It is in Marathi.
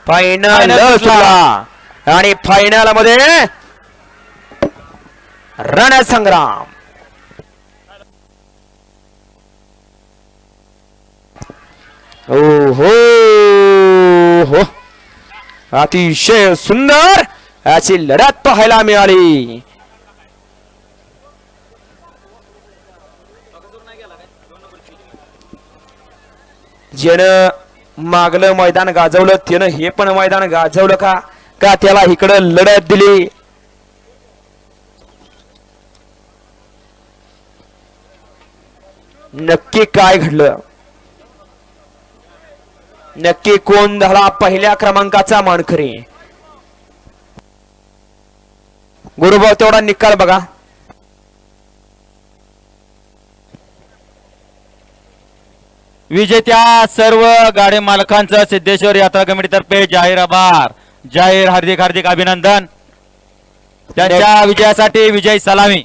फायनल सुटला आणि फायनल मध्ये रणसंग्राम हो हो अतिशय सुंदर अशी लढत पाहायला मिळाली. ज्यानं मागलं मैदान गाजवलं त्यानं हे पण मैदान गाजवलं का का त्याला इकडं लढत दिली. नक्की काय घडलं, नक्की कोण झाला पहिल्या क्रमांकाचा मानकरी. गुरुभाऊ तेवढा निकाल बघा. विजेत्या सर्व गाडी मालकांचं सिद्धेश्वर यात्रा कमिटीतर्फे जाहीर आभार, जाहीर हार्दिक हार्दिक अभिनंदन. त्यांच्या विजयासाठी विजय सलामी.